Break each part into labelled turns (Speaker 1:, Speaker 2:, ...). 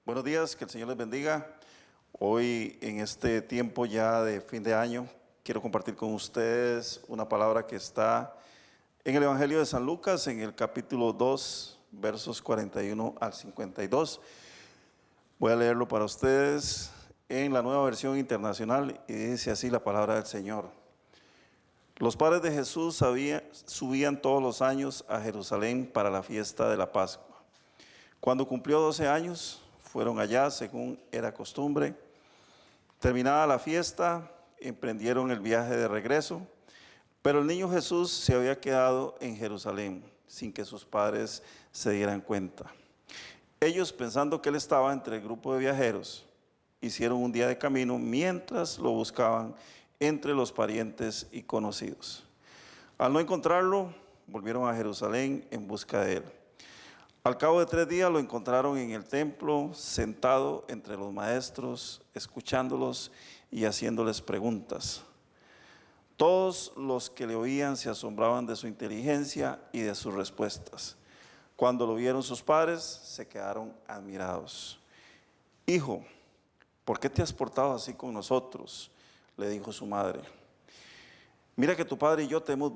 Speaker 1: Buenos días, que el Señor les bendiga. Hoy en este tiempo ya de fin de año, quiero compartir con ustedes una palabra que está en el Evangelio de San Lucas, en el capítulo 2, versos 41 al 52. Voy a leerlo para ustedes en la Nueva Versión Internacional y dice así la palabra del Señor. Los padres de Jesús subían todos los años a Jerusalén para la fiesta de la Pascua. Cuando cumplió 12 años, fueron allá según era costumbre. Terminada la fiesta, emprendieron el viaje de regreso, pero el niño Jesús se había quedado en Jerusalén sin que sus padres se dieran cuenta. Ellos, pensando que él estaba entre el grupo de viajeros, hicieron un día de camino mientras lo buscaban entre los parientes y conocidos. Al no encontrarlo, volvieron a Jerusalén en busca de él. Al cabo de 3 días lo encontraron en el templo, sentado entre los maestros, escuchándolos y haciéndoles preguntas. Todos los que le oían se asombraban de su inteligencia y de sus respuestas. Cuando lo vieron sus padres, se quedaron admirados. Hijo, ¿por qué te has portado así con nosotros?, le dijo su madre. Mira que tu padre y yo te hemos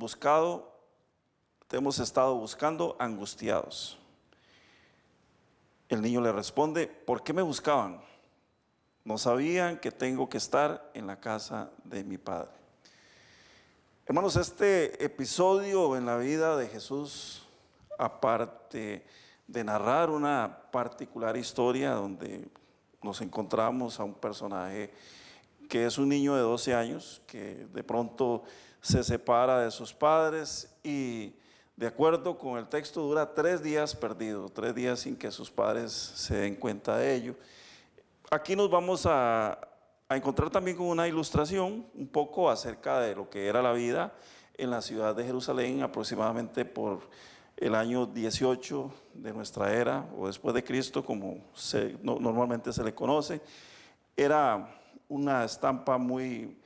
Speaker 1: estado buscando angustiados. El niño le responde, ¿por qué me buscaban? No sabían que tengo que estar en la casa de mi padre. Hermanos, este episodio en la vida de Jesús, aparte de narrar una particular historia donde nos encontramos a un personaje que es un niño de 12 años, que de pronto se separa de sus padres y de acuerdo con el texto dura 3 días perdido, 3 días sin que sus padres se den cuenta de ello. Aquí nos vamos a encontrar también con una ilustración un poco acerca de lo que era la vida en la ciudad de Jerusalén aproximadamente por el año 18 de nuestra era o después de Cristo, como normalmente se le conoce. Era una estampa muy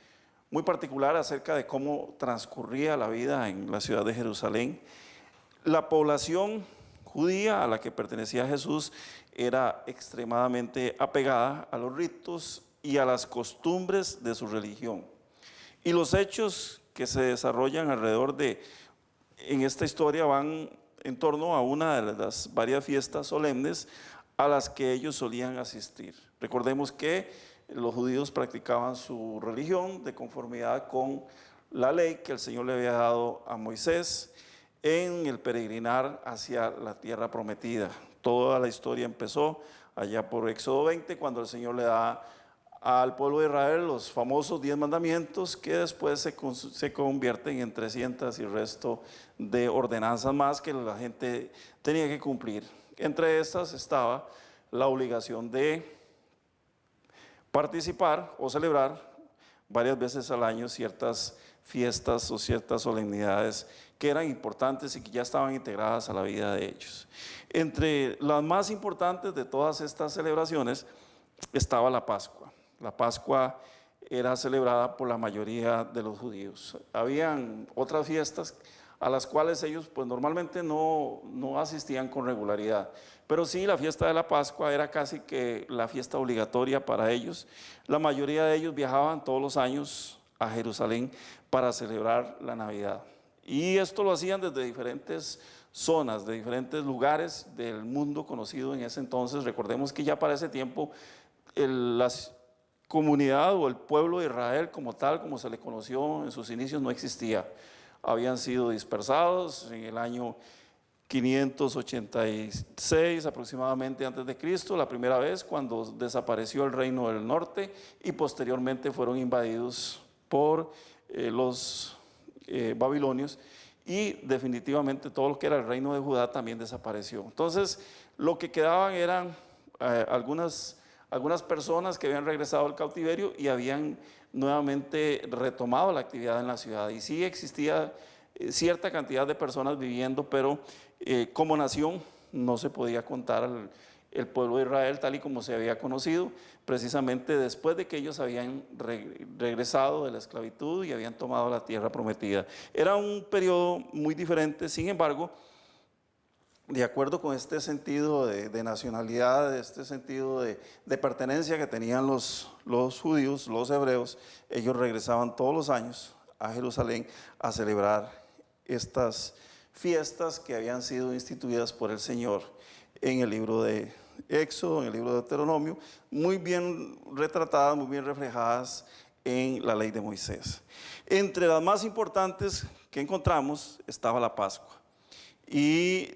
Speaker 1: particular acerca de cómo transcurría la vida en la ciudad de Jerusalén. La población judía a la que pertenecía Jesús era extremadamente apegada a los ritos y a las costumbres de su religión. Y los hechos que se desarrollan en esta historia van en torno a una de las varias fiestas solemnes a las que ellos solían asistir. Recordemos que los judíos practicaban su religión de conformidad con la ley que el Señor le había dado a Moisés en el peregrinar hacia la tierra prometida. Toda la historia empezó allá por Éxodo 20, cuando el Señor le da al pueblo de Israel los famosos 10 mandamientos que después se convierten en 300 y resto de ordenanzas más que la gente tenía que cumplir. Entre estas estaba la obligación de participar o celebrar varias veces al año ciertas fiestas o ciertas solemnidades que eran importantes y que ya estaban integradas a la vida de ellos. Entre las más importantes de todas estas celebraciones estaba la Pascua. La Pascua era celebrada por la mayoría de los judíos. Habían otras fiestas a las cuales ellos pues normalmente no asistían con regularidad, pero sí la fiesta de la Pascua era casi que la fiesta obligatoria para ellos. La mayoría de ellos viajaban todos los años a Jerusalén para celebrar la Navidad, y esto lo hacían desde diferentes zonas, de diferentes lugares del mundo conocido en ese entonces. Recordemos que ya para ese tiempo la comunidad o el pueblo de Israel como tal, como se le conoció en sus inicios, no existía. Habían sido dispersados en el año 586 aproximadamente antes de Cristo, la primera vez cuando desapareció el reino del norte y posteriormente fueron invadidos por los babilonios, y definitivamente todo lo que era el reino de Judá también desapareció. Entonces lo que quedaban eran algunas personas que habían regresado al cautiverio y habían nuevamente retomado la actividad en la ciudad, y sí existía cierta cantidad de personas viviendo, pero como nación no se podía contar el pueblo de Israel tal y como se había conocido, precisamente después de que ellos habían regresado de la esclavitud y habían tomado la tierra prometida. Era un periodo muy diferente. Sin embargo, de acuerdo con este sentido de nacionalidad, este sentido de pertenencia que tenían los judíos, los hebreos, ellos regresaban todos los años a Jerusalén a celebrar estas fiestas que habían sido instituidas por el Señor en el libro de Éxodo, en el libro de Deuteronomio, muy bien retratadas, muy bien reflejadas en la ley de Moisés. Entre las más importantes que encontramos estaba la Pascua. Y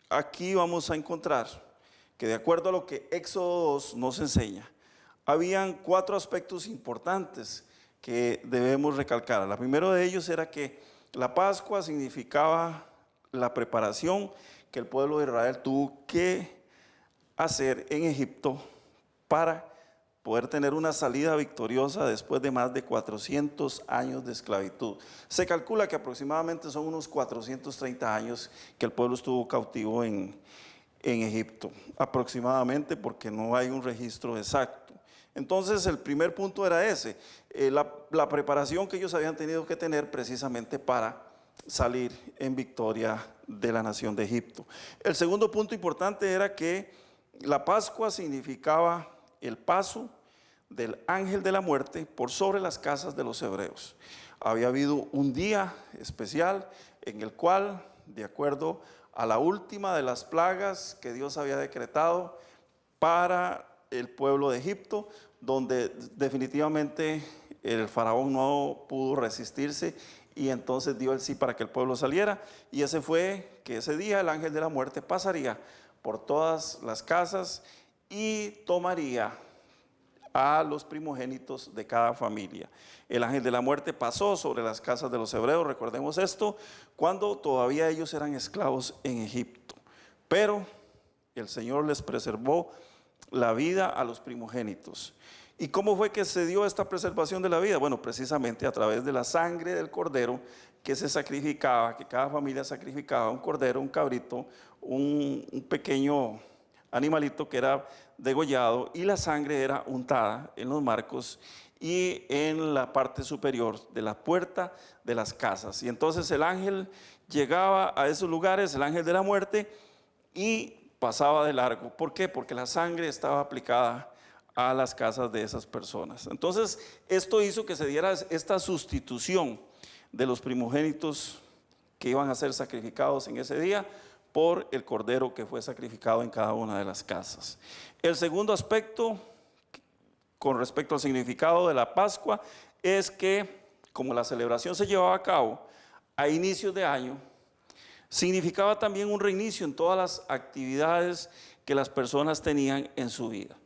Speaker 1: aquí vamos a encontrar que, de acuerdo a lo que Éxodo 2 nos enseña, habían 4 aspectos importantes que debemos recalcar. El primero de ellos era que la Pascua significaba la preparación que el pueblo de Israel tuvo que hacer en Egipto para poder tener una salida victoriosa después de más de 400 años de esclavitud. Se calcula que aproximadamente son unos 430 años que el pueblo estuvo cautivo en Egipto, aproximadamente, porque no hay un registro exacto. Entonces el primer punto era ese, la preparación que ellos habían tenido que tener precisamente para salir en victoria de la nación de Egipto. El segundo punto importante era que la Pascua significaba el paso del ángel de la muerte por sobre las casas de los hebreos. Había habido un día especial en el cual, de acuerdo a la última de las plagas que Dios había decretado para el pueblo de Egipto, donde definitivamente el faraón no pudo resistirse y entonces dio el sí para que el pueblo saliera, y ese fue que ese día el ángel de la muerte pasaría por todas las casas y tomaría a los primogénitos de cada familia. El ángel de la muerte pasó sobre las casas de los hebreos, recordemos esto, cuando todavía ellos eran esclavos en Egipto, pero el Señor les preservó la vida a los primogénitos. ¿Y cómo fue que se dio esta preservación de la vida? Bueno, precisamente a través de la sangre del cordero que se sacrificaba, que cada familia sacrificaba un cordero, un cabrito, un pequeño animalito que era degollado, y la sangre era untada en los marcos y en la parte superior de la puerta de las casas. Y entonces el ángel llegaba a esos lugares, el ángel de la muerte, y pasaba de largo. ¿Por qué? Porque la sangre estaba aplicada a las casas de esas personas. Entonces esto hizo que se diera esta sustitución de los primogénitos que iban a ser sacrificados en ese día por el cordero que fue sacrificado en cada una de las casas. El segundo aspecto con respecto al significado de la Pascua es que, como la celebración se llevaba a cabo a inicios de año, significaba también un reinicio en todas las actividades que las personas tenían en su vida.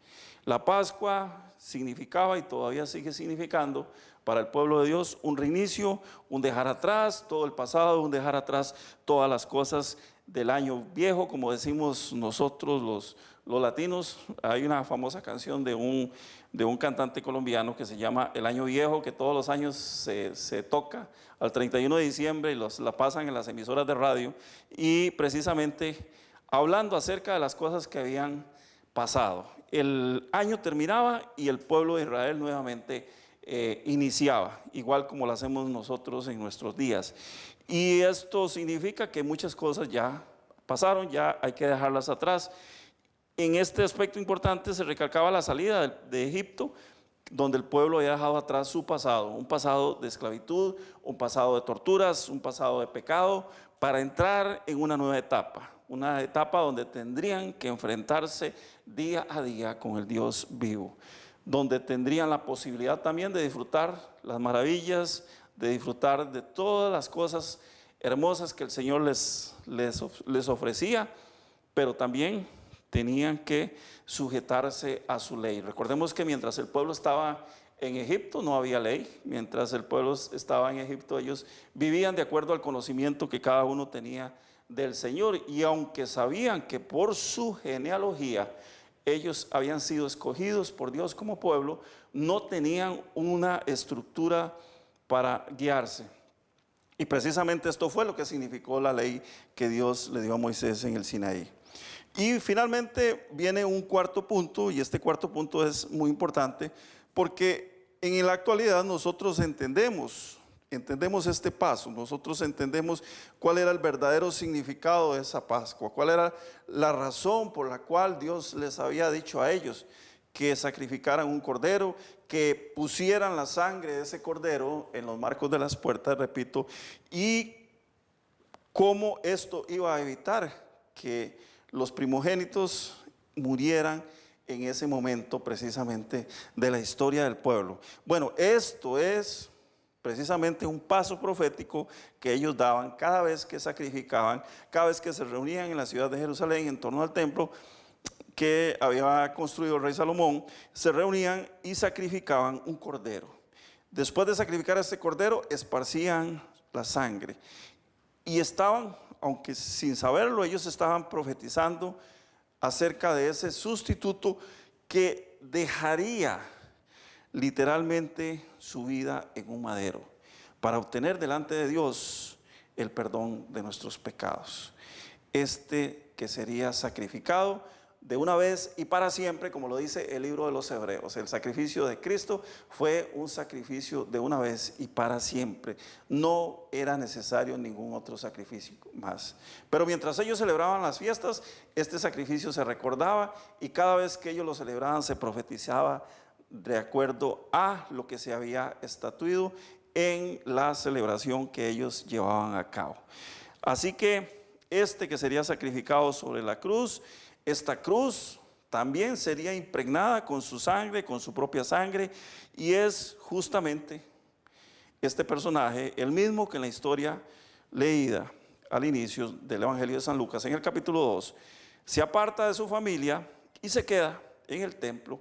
Speaker 1: La Pascua significaba y todavía sigue significando para el pueblo de Dios un reinicio, un dejar atrás todo el pasado, un dejar atrás todas las cosas del año viejo, como decimos nosotros los latinos. Hay una famosa canción de un cantante colombiano que se llama El Año Viejo, que todos los años se toca al 31 de diciembre y la pasan en las emisoras de radio, y precisamente hablando acerca de las cosas que habían pasado. El año terminaba y el pueblo de Israel nuevamente iniciaba, igual como lo hacemos nosotros en nuestros días. Y esto significa que muchas cosas ya pasaron, ya hay que dejarlas atrás. En este aspecto importante se recalcaba la salida de Egipto, donde el pueblo había dejado atrás su pasado, un pasado de esclavitud, un pasado de torturas, un pasado de pecado, para entrar en una nueva etapa. Una etapa donde tendrían que enfrentarse día a día con el Dios vivo, donde tendrían la posibilidad también de disfrutar las maravillas, de disfrutar de todas las cosas hermosas que el Señor les ofrecía, pero también tenían que sujetarse a su ley. Recordemos que mientras el pueblo estaba en Egipto no había ley. Mientras el pueblo estaba en Egipto, ellos vivían de acuerdo al conocimiento que cada uno tenía del Señor, y aunque sabían que por su genealogía ellos habían sido escogidos por Dios como pueblo, no tenían una estructura para guiarse. Y precisamente esto fue lo que significó la ley que Dios le dio a Moisés en el Sinaí. Y finalmente viene un cuarto punto, y este cuarto punto es muy importante porque en la actualidad nosotros entendemos entendemos este paso, nosotros entendemos cuál era el verdadero significado de esa Pascua, cuál era la razón por la cual Dios les había dicho a ellos que sacrificaran un cordero, que pusieran la sangre de ese cordero en los marcos de las puertas, repito, y cómo esto iba a evitar que los primogénitos murieran en ese momento precisamente de la historia del pueblo. Bueno, esto es precisamente un paso profético que ellos daban cada vez que sacrificaban, cada vez que se reunían en la ciudad de Jerusalén en torno al templo que había construido el rey Salomón. Se reunían y sacrificaban un cordero. Después de sacrificar este cordero, esparcían la sangre. Y estaban, aunque sin saberlo, ellos estaban profetizando acerca de ese sustituto que dejaría literalmente su vida en un madero para obtener delante de Dios el perdón de nuestros pecados. Este que sería sacrificado de una vez y para siempre, como lo dice el libro de los Hebreos. El sacrificio de Cristo fue un sacrificio de una vez y para siempre. No era necesario ningún otro sacrificio más. Pero mientras ellos celebraban las fiestas, este sacrificio se recordaba y cada vez que ellos lo celebraban se profetizaba de acuerdo a lo que se había estatuido en la celebración que ellos llevaban a cabo. Así que este que sería sacrificado sobre la cruz, esta cruz también sería impregnada con su sangre, con su propia sangre, y es justamente este personaje, el mismo que en la historia leída al inicio del Evangelio de San Lucas, en el capítulo 2, se aparta de su familia y se queda en el templo,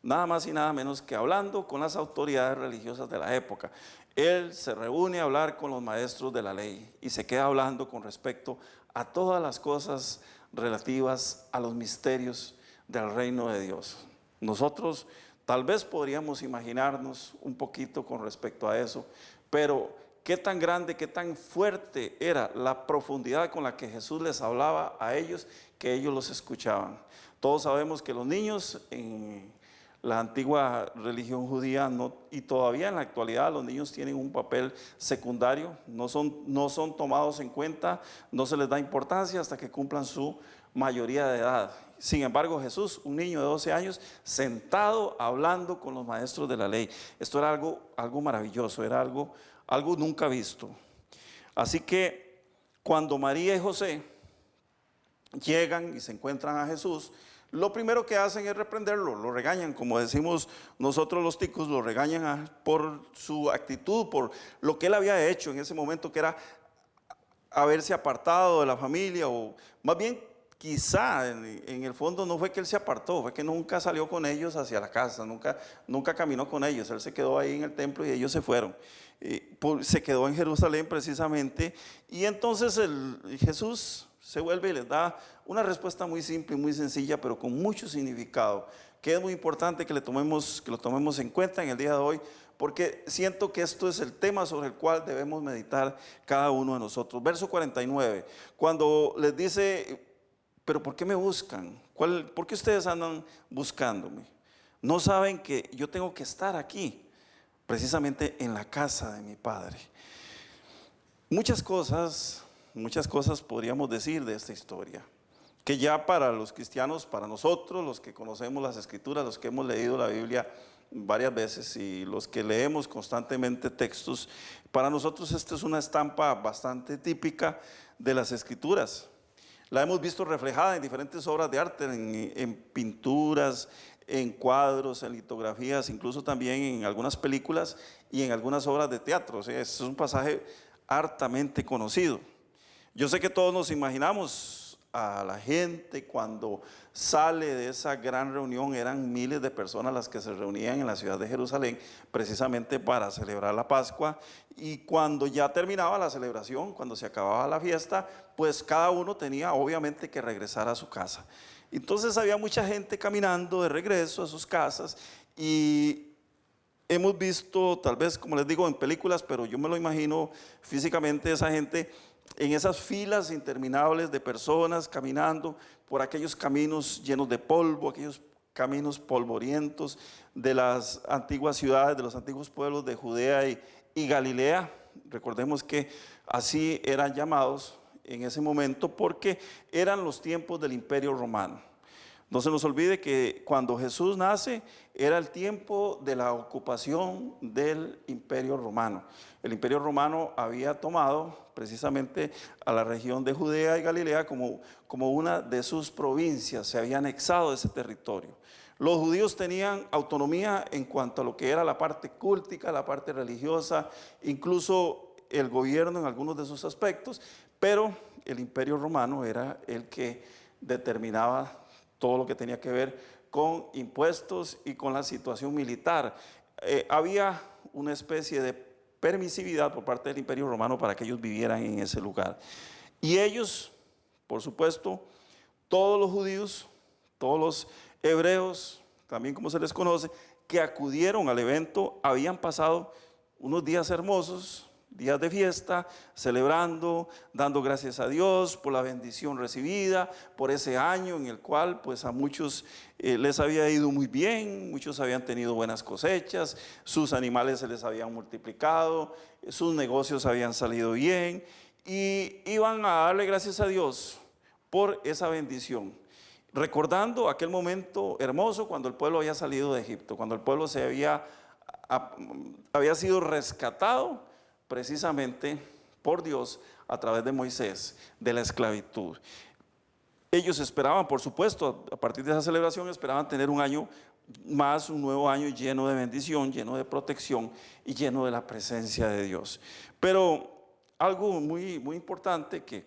Speaker 1: nada más y nada menos que hablando con las autoridades religiosas de la época. Él se reúne a hablar con los maestros de la ley y se queda hablando con respecto a todas las cosas relativas a los misterios del reino de Dios. Nosotros tal vez podríamos imaginarnos un poquito con respecto a eso, pero qué tan grande, qué tan fuerte era la profundidad con la que Jesús les hablaba a ellos, que ellos los escuchaban. Todos sabemos que los niños en la antigua religión judía y todavía en la actualidad los niños tienen un papel secundario, no son tomados en cuenta, no se les da importancia hasta que cumplan su mayoría de edad. Sin embargo, Jesús, un niño de 12 años, sentado hablando con los maestros de la ley. Esto era algo maravilloso, era algo nunca visto. Así que cuando María y José llegan y se encuentran a Jesús, lo primero que hacen es reprenderlo, lo regañan, como decimos nosotros los ticos, lo regañan por su actitud, por lo que él había hecho en ese momento, que era haberse apartado de la familia, o más bien quizá en el fondo no fue que él se apartó, fue que nunca salió con ellos hacia la casa, nunca caminó con ellos. Él se quedó ahí en el templo y ellos se fueron. Se quedó en Jerusalén precisamente, y entonces Jesús se vuelve y les da una respuesta muy simple y muy sencilla, pero con mucho significado, que es muy importante que lo tomemos en cuenta en el día de hoy, porque siento que esto es el tema sobre el cual debemos meditar cada uno de nosotros. Verso 49, cuando les dice: pero ¿por qué me buscan? ¿Por qué ustedes andan buscándome? ¿No saben que yo tengo que estar aquí, precisamente en la casa de mi Padre? Muchas cosas podríamos decir de esta historia, que ya para los cristianos, para nosotros, los que conocemos las Escrituras, los que hemos leído la Biblia varias veces y los que leemos constantemente textos, para nosotros esta es una estampa bastante típica de las Escrituras. La hemos visto reflejada en diferentes obras de arte, en pinturas, en cuadros, en litografías, incluso también en algunas películas y en algunas obras de teatro. O sea, es un pasaje hartamente conocido. Yo sé que todos nos imaginamos a la gente cuando sale de esa gran reunión. Eran miles de personas las que se reunían en la ciudad de Jerusalén precisamente para celebrar la Pascua, y cuando ya terminaba la celebración, cuando se acababa la fiesta, pues cada uno tenía obviamente que regresar a su casa. Entonces había mucha gente caminando de regreso a sus casas, y hemos visto, tal vez como les digo, en películas, pero yo me lo imagino físicamente, esa gente en esas filas interminables de personas caminando por aquellos caminos llenos de polvo, aquellos caminos polvorientos de las antiguas ciudades, de los antiguos pueblos de Judea y Galilea. Recordemos que así eran llamados en ese momento porque eran los tiempos del Imperio Romano. No se nos olvide que cuando Jesús nace era el tiempo de la ocupación del Imperio Romano. El Imperio Romano había tomado precisamente a la región de Judea y Galilea como una de sus provincias, se había anexado ese territorio. Los judíos tenían autonomía en cuanto a lo que era la parte cultica, la parte religiosa, incluso el gobierno en algunos de sus aspectos, pero el Imperio Romano era el que determinaba todo lo que tenía que ver con impuestos y con la situación militar. Había una especie de permisividad por parte del Imperio Romano para que ellos vivieran en ese lugar. Y ellos, por supuesto, todos los judíos, todos los hebreos, también como se les conoce, que acudieron al evento, habían pasado unos días hermosos, días de fiesta, celebrando, dando gracias a Dios por la bendición recibida, por ese año en el cual pues a muchos les había ido muy bien, muchos habían tenido buenas cosechas, sus animales se les habían multiplicado, sus negocios habían salido bien y iban a darle gracias a Dios por esa bendición. Recordando aquel momento hermoso cuando el pueblo había salido de Egipto, cuando el pueblo había sido rescatado precisamente por Dios a través de Moisés, de la esclavitud. Ellos esperaban, por supuesto, a partir de esa celebración, esperaban tener un año más, un nuevo año lleno de bendición, lleno de protección y lleno de la presencia de Dios. Pero algo muy, muy importante, que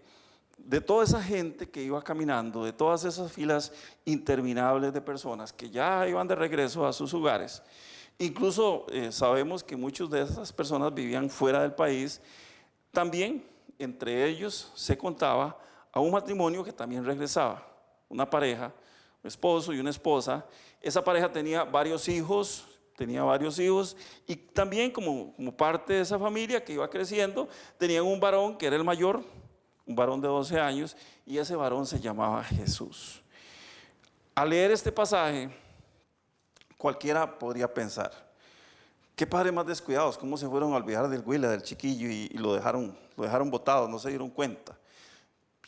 Speaker 1: de toda esa gente que iba caminando, de todas esas filas interminables de personas que ya iban de regreso a sus hogares, incluso sabemos que muchas de esas personas vivían fuera del país. También entre ellos se contaba a un matrimonio que también regresaba, una pareja, un esposo y una esposa. Esa pareja tenía varios hijos y también como parte de esa familia que iba creciendo, tenían un varón que era el mayor, un varón de 12 años, y ese varón se llamaba Jesús. Al leer este pasaje, cualquiera podría pensar, qué padres más descuidados, cómo se fueron a olvidar del Huila, del chiquillo, y lo dejaron botado, no se dieron cuenta.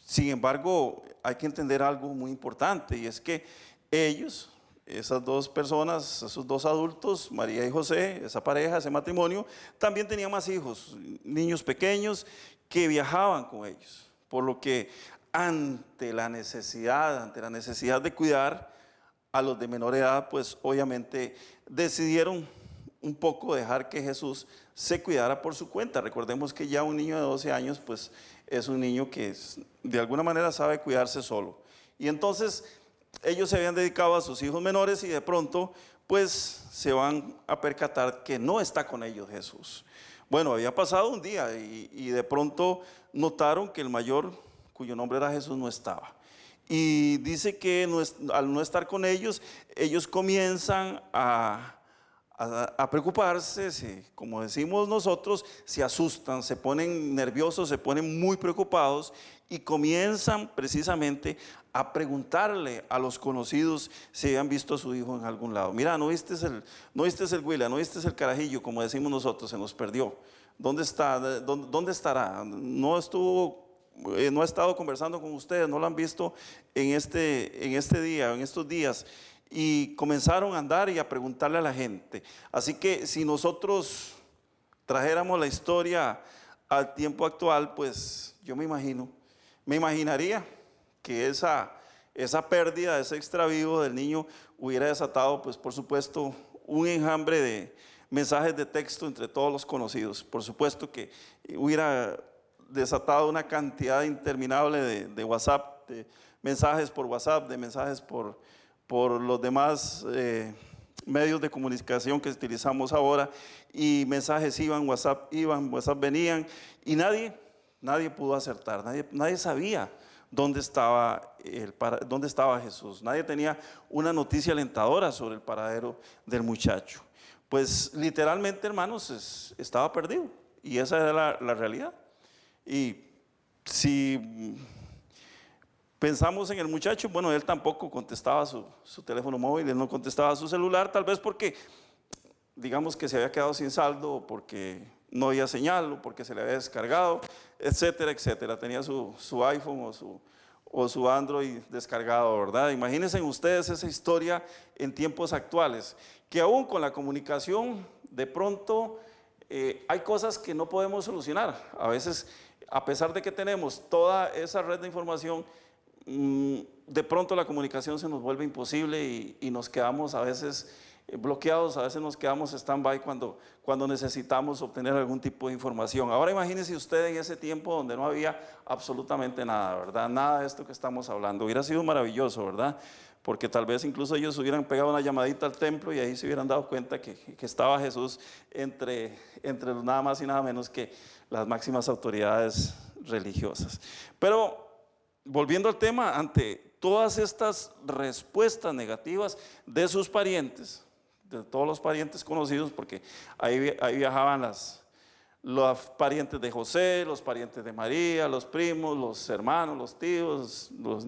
Speaker 1: Sin embargo, hay que entender algo muy importante, y es que ellos, esas dos personas, esos dos adultos, María y José, esa pareja, ese matrimonio, también tenían más hijos, niños pequeños que viajaban con ellos, por lo que ante la necesidad de cuidar a los de menor edad, pues obviamente decidieron un poco dejar que Jesús se cuidara por su cuenta. Recordemos que ya un niño de 12 años pues es un niño que de alguna manera sabe cuidarse solo. Y entonces ellos se habían dedicado a sus hijos menores y de pronto pues se van a percatar que no está con ellos Jesús. Bueno, había pasado un día y de pronto notaron que el mayor, cuyo nombre era Jesús, no estaba. Y dice que al no estar con ellos, ellos comienzan a preocuparse, como decimos nosotros, se asustan, se ponen nerviosos, se ponen muy preocupados y comienzan precisamente a preguntarle a los conocidos si habían visto a su hijo en algún lado. Mira, ¿no viste el Huila, no viste el carajillo, como decimos nosotros, se nos perdió? ¿Dónde está? ¿Dónde estará? No ha estado conversando con ustedes, no lo han visto en este día, en estos días. Y comenzaron a andar y a preguntarle a la gente. Así que si nosotros trajéramos la historia al tiempo actual, pues yo me imaginaría que esa pérdida, ese extravío del niño hubiera desatado, pues por supuesto, un enjambre de mensajes de texto entre todos los conocidos. Por supuesto que hubiera desatado una cantidad interminable de WhatsApp, de mensajes por WhatsApp, de mensajes por los demás medios de comunicación que utilizamos ahora, y mensajes iban, WhatsApp venían, y nadie pudo acertar, nadie sabía dónde estaba Jesús, nadie tenía una noticia alentadora sobre el paradero del muchacho. Pues literalmente, hermanos, estaba perdido, y esa era la realidad. Y si pensamos en el muchacho, bueno, él tampoco contestaba su teléfono móvil, él no contestaba su celular, tal vez porque digamos que se había quedado sin saldo, o porque no había señal, o porque se le había descargado, etcétera, etcétera. Tenía su iPhone o su Android descargado, ¿verdad? Imagínense ustedes esa historia en tiempos actuales, que aún con la comunicación, de pronto hay cosas que no podemos solucionar. A veces, a pesar de que tenemos toda esa red de información, de pronto la comunicación se nos vuelve imposible y nos quedamos a veces bloqueados, a veces nos quedamos stand-by cuando necesitamos obtener algún tipo de información. Ahora imagínense usted en ese tiempo donde no había absolutamente nada, ¿verdad? Nada de esto que estamos hablando. Hubiera sido maravilloso, ¿verdad? Porque tal vez incluso ellos hubieran pegado una llamadita al templo y ahí se hubieran dado cuenta que estaba Jesús entre nada más y nada menos que las máximas autoridades religiosas. Pero volviendo al tema, ante todas estas respuestas negativas de sus parientes, de todos los parientes conocidos, porque ahí viajaban los parientes de José, los parientes de María, los primos, los hermanos, los tíos, los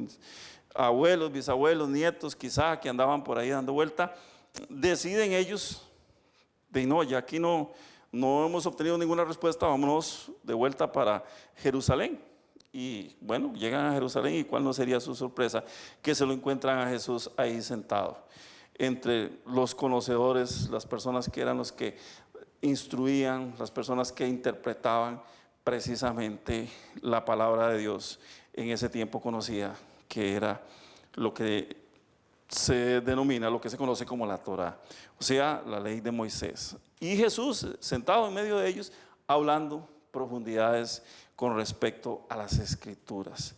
Speaker 1: abuelos, bisabuelos, nietos quizá, que andaban por ahí dando vuelta, deciden ellos, de no, ya aquí no hemos obtenido ninguna respuesta, vámonos de vuelta para Jerusalén. Y bueno, llegan a Jerusalén, y cuál no sería su sorpresa que se lo encuentran a Jesús ahí sentado, entre los conocedores, las personas que eran los que instruían, las personas que interpretaban precisamente la palabra de Dios en ese tiempo conocida, que era lo que se denomina, lo que se conoce como la Torá, o sea, la ley de Moisés. Y Jesús sentado en medio de ellos, hablando profundidades con respecto a las escrituras.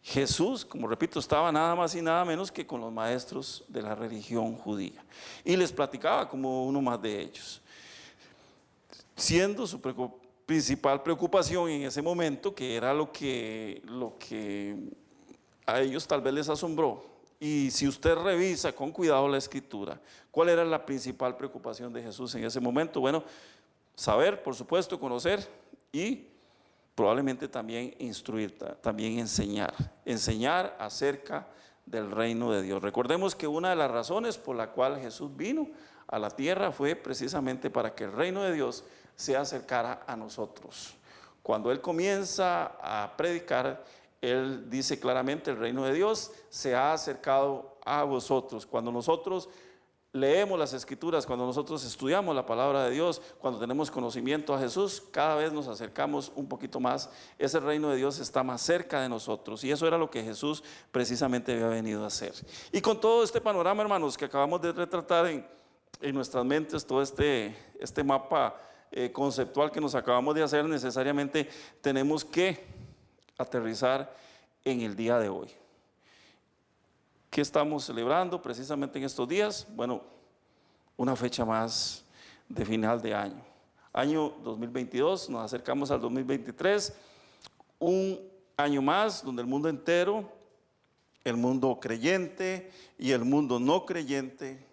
Speaker 1: Jesús, como repito, estaba nada más y nada menos que con los maestros de la religión judía y les platicaba como uno más de ellos, siendo su principal preocupación en ese momento, que era lo que a ellos tal vez les asombró. Y si usted revisa con cuidado la escritura, ¿cuál era la principal preocupación de Jesús en ese momento? Bueno, saber, por supuesto, conocer y probablemente también instruir, también enseñar acerca del reino de Dios. Recordemos que una de las razones por la cual Jesús vino a la tierra fue precisamente para que el reino de Dios se acercara a nosotros. Cuando Él comienza a predicar, Él dice claramente: el reino de Dios se ha acercado a vosotros. Cuando nosotros leemos las escrituras, cuando nosotros estudiamos la palabra de Dios, cuando tenemos conocimiento a Jesús, cada vez nos acercamos un poquito más. Ese reino de Dios está más cerca de nosotros, y eso era lo que Jesús precisamente había venido a hacer. Y con todo este panorama, hermanos, que acabamos de retratar en nuestras mentes, todo este mapa conceptual que nos acabamos de hacer, necesariamente tenemos que aterrizar en el día de hoy. ¿Qué estamos celebrando precisamente en estos días? Bueno, una fecha más de final de año. Año 2022, nos acercamos al 2023, un año más donde el mundo entero, el mundo creyente y el mundo no creyente,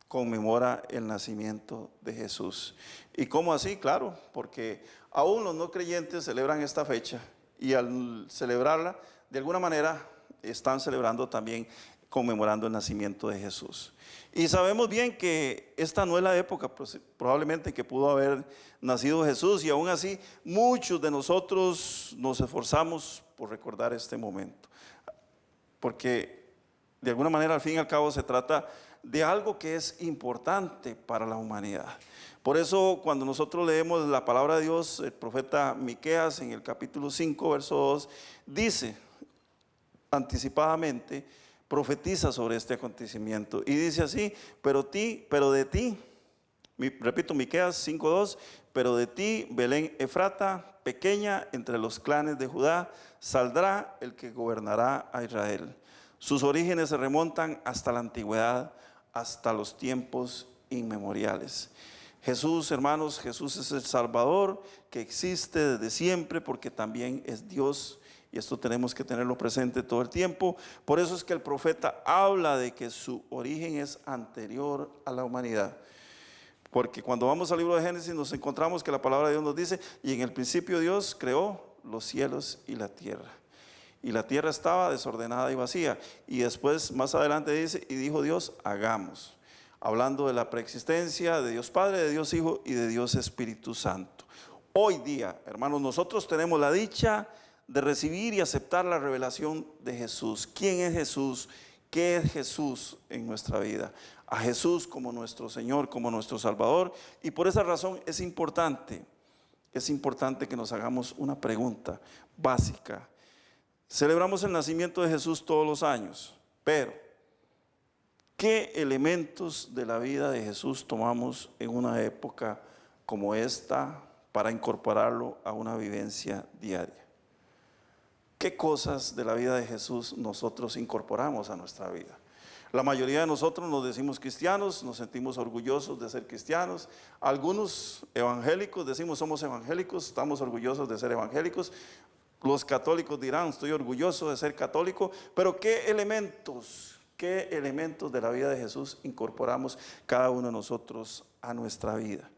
Speaker 1: conmemora el nacimiento de Jesús. ¿Y cómo así? Claro, porque aún los no creyentes celebran esta fecha, y al celebrarla, de alguna manera están celebrando también, conmemorando el nacimiento de Jesús. Y sabemos bien que esta no es la época probablemente que pudo haber nacido Jesús, y aún así muchos de nosotros nos esforzamos por recordar este momento, porque de alguna manera al fin y al cabo se trata de algo que es importante para la humanidad. Por eso cuando nosotros leemos la palabra de Dios, el profeta Miqueas en el capítulo 5, verso 2, dice anticipadamente, profetiza sobre este acontecimiento y dice así: pero de ti, repito, Miqueas 5:2, pero de ti, Belén Efrata, pequeña entre los clanes de Judá, saldrá el que gobernará a Israel. Sus orígenes se remontan hasta la antigüedad, hasta los tiempos inmemoriales. Jesús, hermanos, Jesús es el Salvador que existe desde siempre, porque también es Dios. Y esto tenemos que tenerlo presente todo el tiempo. Por eso es que el profeta habla de que su origen es anterior a la humanidad. Porque cuando vamos al libro de Génesis nos encontramos que la palabra de Dios nos dice: y en el principio Dios creó los cielos y la tierra. Y la tierra estaba desordenada y vacía. Y después, más adelante dice: y dijo Dios, hagamos. hablando de la preexistencia de Dios Padre, de Dios Hijo y de Dios Espíritu Santo. Hoy día, hermanos, nosotros tenemos la dicha de recibir y aceptar la revelación de Jesús. ¿Quién es Jesús? ¿Qué es Jesús en nuestra vida? A Jesús como nuestro Señor, como nuestro Salvador. Y por esa razón es importante que nos hagamos una pregunta básica. Celebramos el nacimiento de Jesús todos los años, pero ¿qué elementos de la vida de Jesús tomamos en una época como esta para incorporarlo a una vivencia diaria? ¿Qué cosas de la vida de Jesús nosotros incorporamos a nuestra vida? La mayoría de nosotros nos decimos cristianos, nos sentimos orgullosos de ser cristianos. Algunos evangélicos decimos somos evangélicos, estamos orgullosos de ser evangélicos. Los católicos dirán estoy orgulloso de ser católico, pero ¿qué elementos de la vida de Jesús incorporamos cada uno de nosotros a nuestra vida?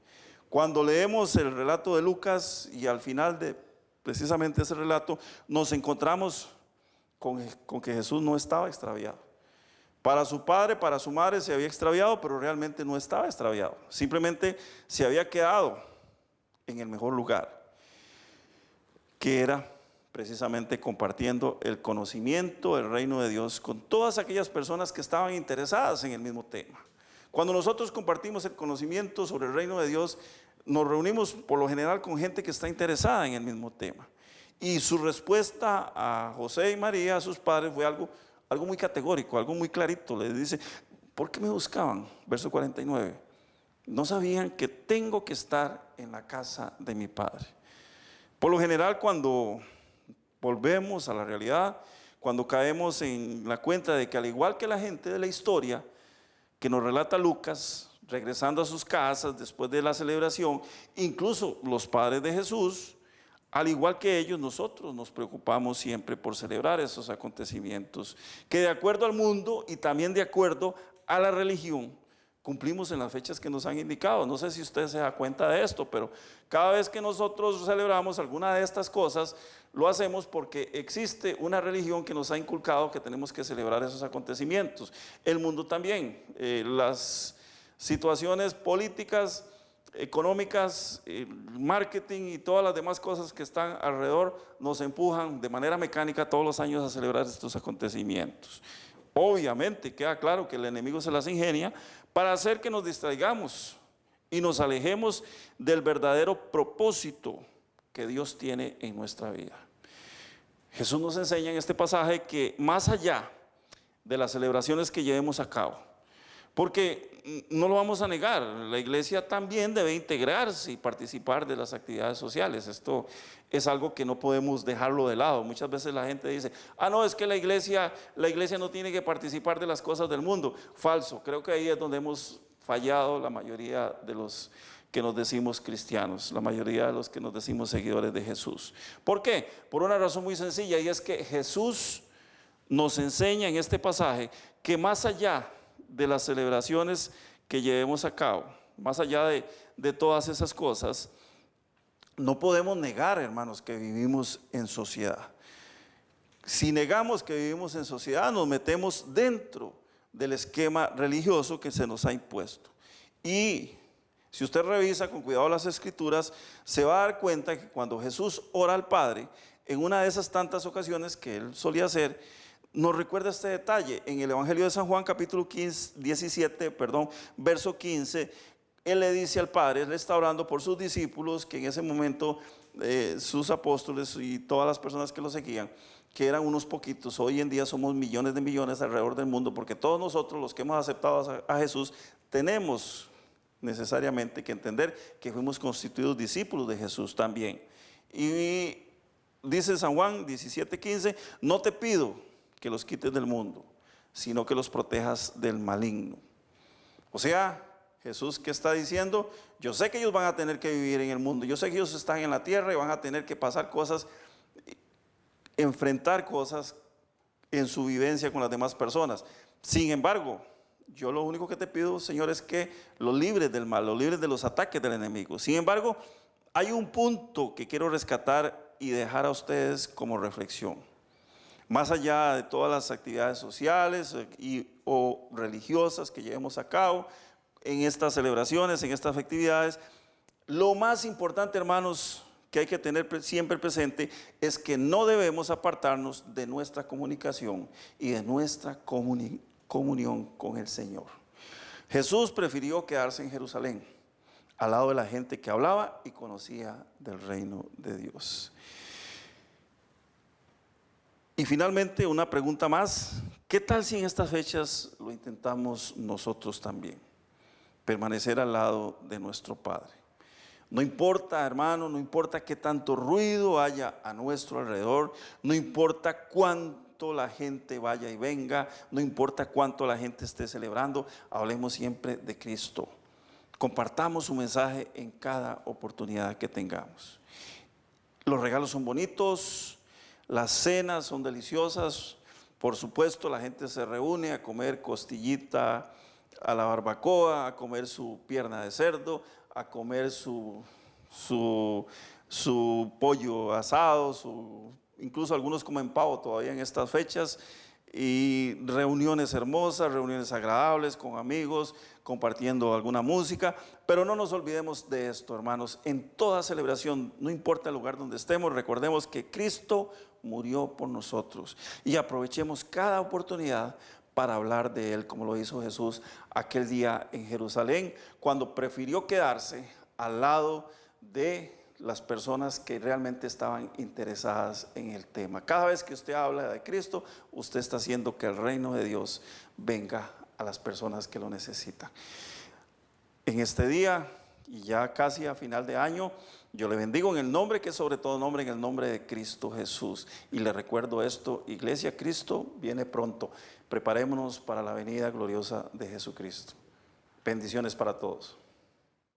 Speaker 1: Cuando leemos el relato de Lucas y al final de precisamente ese relato nos encontramos con que Jesús no estaba extraviado. Para su padre, para su madre se había extraviado, pero realmente no estaba extraviado. Simplemente se había quedado en el mejor lugar, que era precisamente compartiendo el conocimiento del reino de Dios con todas aquellas personas que estaban interesadas en el mismo tema. Cuando nosotros compartimos el conocimiento sobre el reino de Dios, nos reunimos por lo general con gente que está interesada en el mismo tema. Y su respuesta a José y María, a sus padres, fue algo muy categórico, algo muy clarito. Les dice, ¿por qué me buscaban? Verso 49. No sabían que tengo que estar en la casa de mi padre. Por lo general, cuando volvemos a la realidad, cuando caemos en la cuenta de que al igual que la gente de la historia que nos relata Lucas, regresando a sus casas después de la celebración, incluso los padres de Jesús, al igual que ellos, nosotros nos preocupamos siempre por celebrar esos acontecimientos, que de acuerdo al mundo y también de acuerdo a la religión, cumplimos en las fechas que nos han indicado. No sé si usted se da cuenta de esto, pero cada vez que nosotros celebramos alguna de estas cosas, lo hacemos porque existe una religión que nos ha inculcado que tenemos que celebrar esos acontecimientos. El mundo también, las situaciones políticas, económicas, marketing y todas las demás cosas que están alrededor nos empujan de manera mecánica todos los años a celebrar estos acontecimientos. Obviamente queda claro que el enemigo se las ingenia para hacer que nos distraigamos y nos alejemos del verdadero propósito que Dios tiene en nuestra vida. Jesús nos enseña en este pasaje que más allá de las celebraciones que llevemos a cabo, porque no lo vamos a negar, la iglesia también debe integrarse y participar de las actividades sociales. Esto es algo que no podemos dejarlo de lado. Muchas veces la gente dice, no, es que la iglesia no tiene que participar de las cosas del mundo. Falso, creo que ahí es donde hemos fallado la mayoría de los que nos decimos cristianos, la mayoría de los que nos decimos seguidores de Jesús. ¿Por qué? Por una razón muy sencilla, y es que Jesús nos enseña en este pasaje que más allá de las celebraciones que llevemos a cabo, más allá de todas esas cosas, no podemos negar, hermanos, que vivimos en sociedad. Si negamos que vivimos en sociedad, nos metemos dentro del esquema religioso que se nos ha impuesto. Y si usted revisa con cuidado las escrituras, se va a dar cuenta que cuando Jesús ora al Padre, en una de esas tantas ocasiones que él solía hacer, nos recuerda este detalle. En el Evangelio de San Juan, capítulo 17, verso 15, él le dice al Padre, él está orando por sus discípulos, que en ese momento sus apóstoles y todas las personas que lo seguían, que eran unos poquitos. Hoy en día somos millones de millones alrededor del mundo, porque todos nosotros los que hemos aceptado a Jesús tenemos necesariamente que entender que fuimos constituidos discípulos de Jesús también. Y dice San Juan 17:15, no te pido que los quites del mundo, sino que los protejas del maligno. O sea, Jesús, ¿qué está diciendo? Yo sé que ellos van a tener que vivir en el mundo, yo sé que ellos están en la tierra y van a tener que pasar cosas, enfrentar cosas en su vivencia con las demás personas. Sin embargo, yo lo único que te pido, Señor, es que los libres del mal, los libres de los ataques del enemigo. Sin embargo, hay un punto que quiero rescatar y dejar a ustedes como reflexión. Más allá de todas las actividades sociales y o religiosas que llevemos a cabo en estas celebraciones, en estas festividades. Lo más importante, hermanos, que hay que tener siempre presente es que no debemos apartarnos de nuestra comunicación y de nuestra comunión con el Señor. Jesús prefirió quedarse en Jerusalén, al lado de la gente que hablaba y conocía del reino de Dios. Y finalmente, una pregunta más: ¿qué tal si en estas fechas lo intentamos nosotros también? Permanecer al lado de nuestro Padre. No importa, hermano, no importa qué tanto ruido haya a nuestro alrededor, no importa cuánto la gente vaya y venga, no importa cuánto la gente esté celebrando, hablemos siempre de Cristo. Compartamos su mensaje en cada oportunidad que tengamos. Los regalos son bonitos, las cenas son deliciosas, por supuesto la gente se reúne a comer costillita a la barbacoa, a comer su pierna de cerdo, a comer su pollo asado, incluso algunos comen pavo todavía en estas fechas, y reuniones hermosas, reuniones agradables con amigos, compartiendo alguna música. Pero no nos olvidemos de esto, hermanos: en toda celebración, no importa el lugar donde estemos, recordemos que Cristo murió por nosotros, y aprovechemos cada oportunidad para hablar de Él, como lo hizo Jesús aquel día en Jerusalén, cuando prefirió quedarse al lado de las personas que realmente estaban interesadas en el tema. Cada vez que usted habla de Cristo, usted está haciendo que el reino de Dios venga a las personas que lo necesitan. En este día, y ya casi a final de año, yo le bendigo en el nombre que es sobre todo nombre, en el nombre de Cristo Jesús. Y le recuerdo esto: Iglesia, Cristo viene pronto. Preparémonos para la venida gloriosa de Jesucristo. Bendiciones para todos.